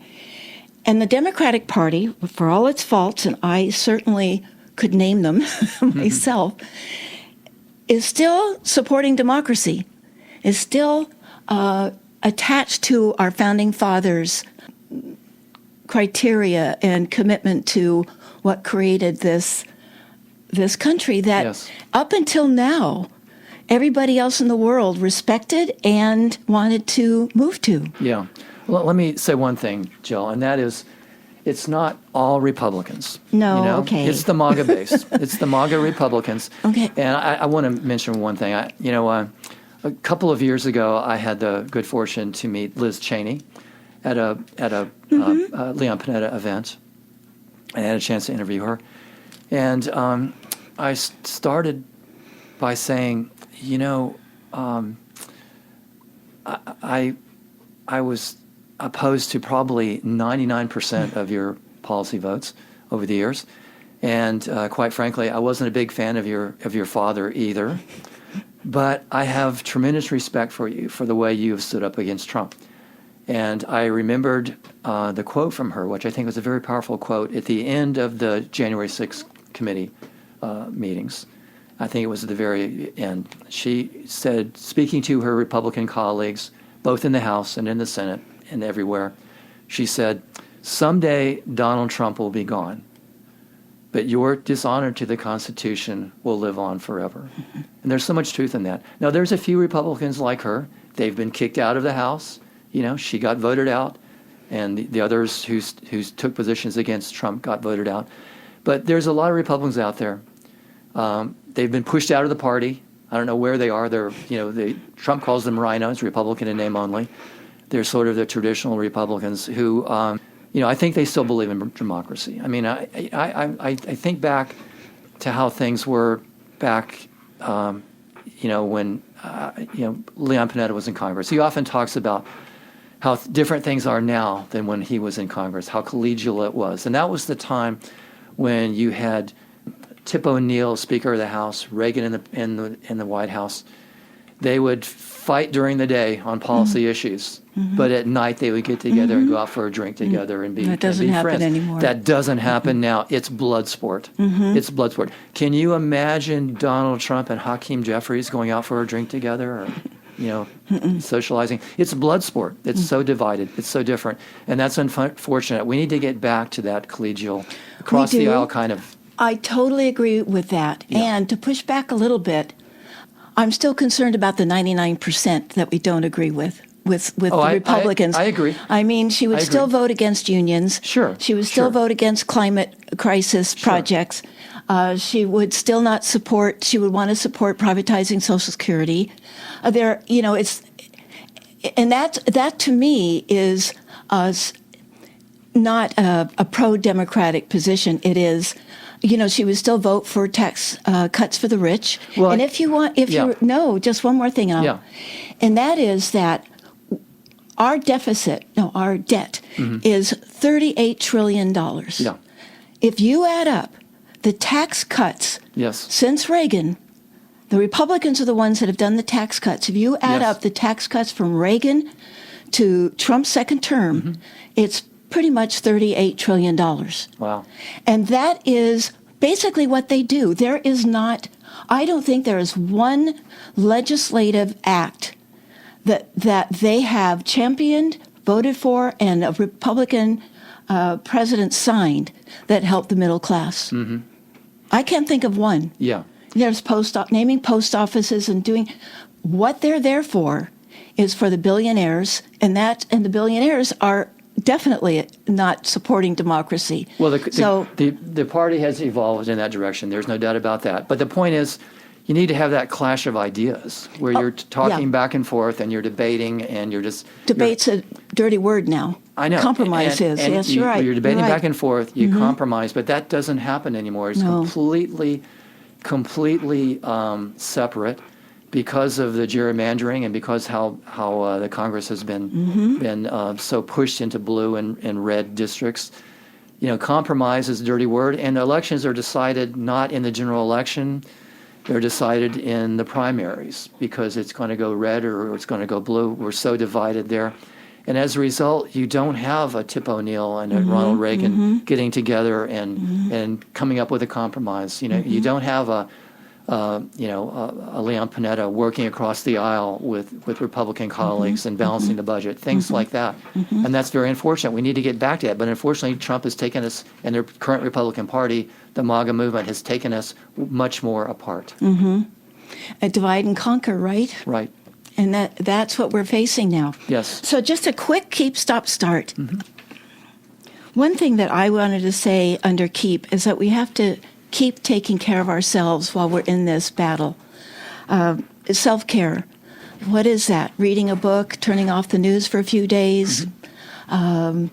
And the Democratic Party, for all its faults, and I certainly could name them myself, is still supporting democracy, is still attached to our founding fathers' criteria and commitment to what created this country that up until now, everybody else in the world respected and wanted to move to. Yeah. Well, let me say one thing, Jill, and that is, it's not all Republicans. No, okay. It's the MAGA base. It's the MAGA Republicans. Okay. And I want to mention one thing. A couple of years ago, I had the good fortune to meet Liz Cheney at a Leon Panetta event. I had a chance to interview her. And I started by saying, I was opposed to probably 99% of your policy votes over the years. And quite frankly, I wasn't a big fan of your father either. But I have tremendous respect for you for the way you have stood up against Trump. And I remembered the quote from her, which I think was a very powerful quote, at the end of the January 6th committee meetings. I think it was at the very end. She said, speaking to her Republican colleagues, both in the House and in the Senate and everywhere, she said, "Someday Donald Trump will be gone, but your dishonor to the Constitution will live on forever." And there's so much truth in that. Now, there's a few Republicans like her. They've been kicked out of the House. She got voted out, and the others who took positions against Trump got voted out. But there's a lot of Republicans out there They've been pushed out of the party. I don't know where they are. Trump calls them rhinos, Republican in name only. They're sort of the traditional Republicans who, I think they still believe in democracy. I mean, I think back to how things were back, when Leon Panetta was in Congress. He often talks about how different things are now than when he was in Congress, how collegial it was. And that was the time when you had Tip O'Neill, Speaker of the House, Reagan in the White House. They would fight during the day on policy issues, but at night they would get together and go out for a drink together and be friends. That doesn't happen anymore. That doesn't happen now. It's blood sport. It's blood sport. Can you imagine Donald Trump and Hakeem Jeffries going out for a drink together, or socializing? It's blood sport. It's so divided. It's so different, and that's unfortunate. We need to get back to that collegial, across the aisle kind of. I totally agree with that. Yeah. And to push back a little bit, I'm still concerned about the 99% that we don't agree with the Republicans. I agree. I mean, she would still vote against unions. Sure. She would still vote against climate crisis projects. She would still not support, she would want to support privatizing Social Security. And that to me is not a pro-democratic position. It is, she would still vote for tax cuts for the rich. Well, and just one more thing. And that is that our debt is $38 trillion. Yeah. If you add up the tax cuts since Reagan, the Republicans are the ones that have done the tax cuts. If you add up the tax cuts from Reagan to Trump's second term, it's pretty much $38 trillion. Wow. And that is basically what they do. I don't think there is one legislative act that they have championed, voted for, and a Republican president signed that helped the middle class. I can't think of one. Yeah. There's naming post offices and doing what they're there for is for the billionaires, and the billionaires are definitely not supporting democracy. Well, the party has evolved in that direction. There's no doubt about that. But the point is, you need to have that clash of ideas where you're talking back and forth and you're debating and you're just... Debate's a dirty word now. I know. Compromise is. Yes, you're right. You're debating back and forth, you compromise, but that doesn't happen anymore. It's completely separate because of the gerrymandering and because how the Congress has been so pushed into blue and red districts. Compromise is a dirty word, and elections are decided not in the general election. They're decided in the primaries because it's going to go red or it's going to go blue. We're so divided there. And as a result, you don't have a Tip O'Neill and a Ronald Reagan getting together and coming up with a compromise. You don't have a Leon Panetta working across the aisle with Republican colleagues and balancing the budget, things like that. And that's very unfortunate. We need to get back to that. But unfortunately, Trump has taken us, and the current Republican Party, the MAGA movement, has taken us much more apart. A divide and conquer, right? Right. And that's what we're facing now. Yes. So just a quick keep, stop, start. One thing that I wanted to say under keep is that we have to keep taking care of ourselves while we're in this battle. Self-care. What is that? Reading a book, turning off the news for a few days, going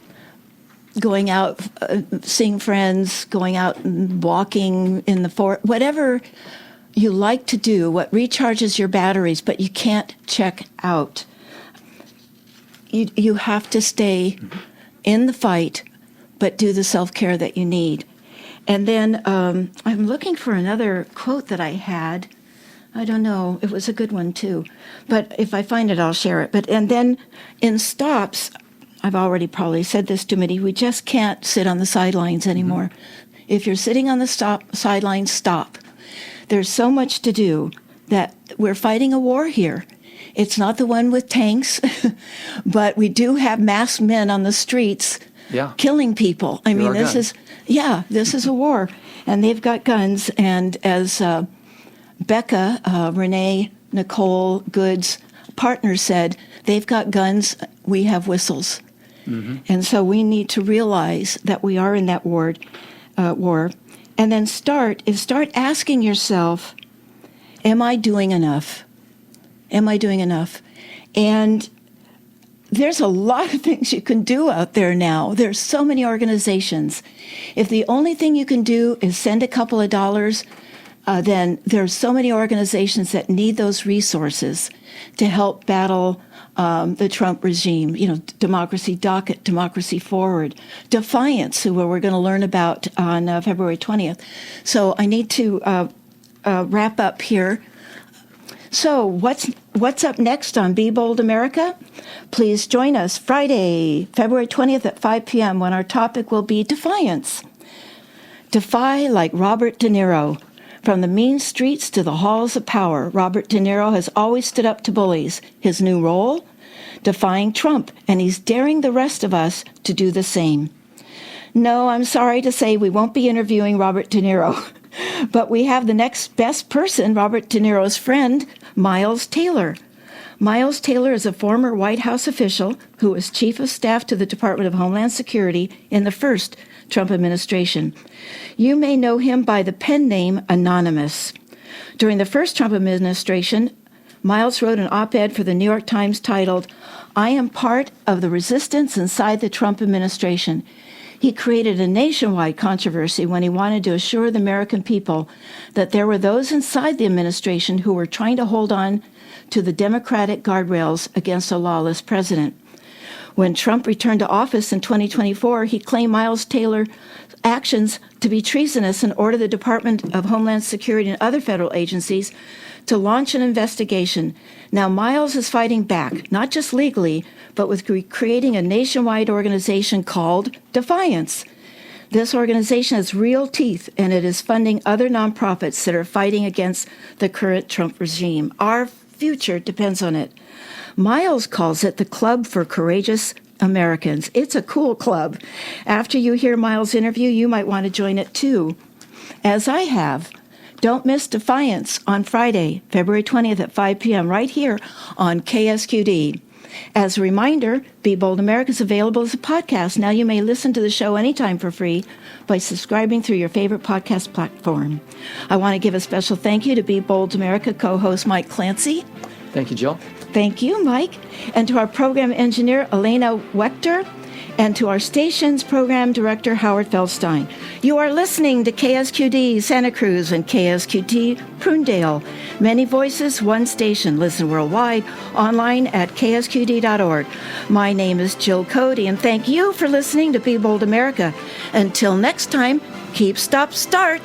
out, seeing friends, going out and walking in the forest, whatever you like to do, what recharges your batteries, but you can't check out. You have to stay in the fight, but do the self-care that you need. And then I'm looking for another quote that I had. I don't know. It was a good one, too. But if I find it, I'll share it. And then in stops, I've already probably said this too many, we just can't sit on the sidelines anymore. If you're sitting on the sidelines, stop. There's so much to do that we're fighting a war here. It's not the one with tanks, but we do have masked men on the streets killing people. I mean, this is a war. And they've got guns. And as Becca, Renee, Nicole Good's partner said, they've got guns, we have whistles. And so we need to realize that we are in that war. And then start asking yourself, am I doing enough? Am I doing enough? And there's a lot of things you can do out there now. There's so many organizations. If the only thing you can do is send a couple of dollars, then there's so many organizations that need those resources to help battle the Trump regime. You know, Democracy Docket, Democracy Forward, Defiance, who we're going to learn about on February 20th. So I need to wrap up here. So what's up next on Be Bold America? Please join us Friday, February 20th at 5 p.m. when our topic will be Defiance. Defy like Robert De Niro. From the mean streets to the halls of power, Robert De Niro has always stood up to bullies. His new role? Defying Trump, and he's daring the rest of us to do the same. No, I'm sorry to say we won't be interviewing Robert De Niro. But we have the next best person, Robert De Niro's friend, Miles Taylor. Miles Taylor is a former White House official who was chief of staff to the Department of Homeland Security in the first Trump administration. You may know him by the pen name Anonymous. During the first Trump administration, Miles wrote an op-ed for the New York Times titled, "I am part of the resistance inside the Trump administration." He created a nationwide controversy when he wanted to assure the American people that there were those inside the administration who were trying to hold on to the Democratic guardrails against a lawless president. When Trump returned to office in 2024, he claimed Miles Taylor's actions to be treasonous and ordered the Department of Homeland Security and other federal agencies to launch an investigation. Now, Miles is fighting back, not just legally, but with creating a nationwide organization called Defiance. This organization has real teeth, and it is funding other nonprofits that are fighting against the current Trump regime. Our future depends on it. Miles calls it the Club for Courageous Americans. It's a cool club. After you hear Miles' interview, you might want to join it too, as I have. Don't miss Defiance on Friday, February 20th at 5 p.m. right here on KSQD. As a reminder, Be Bold America is available as a podcast. Now you may listen to the show anytime for free by subscribing through your favorite podcast platform. I want to give a special thank you to Be Bold America co-host Mike Clancy. Thank you, Jill. Thank you, Mike. And to our program engineer, Elena Wechter, and to our station's program director, Howard Feldstein. You are listening to KSQD Santa Cruz and KSQD Prunedale. Many voices, one station. Listen worldwide, online at ksqd.org. My name is Jill Cody, and thank you for listening to Be Bold America. Until next time, keep, stop, start.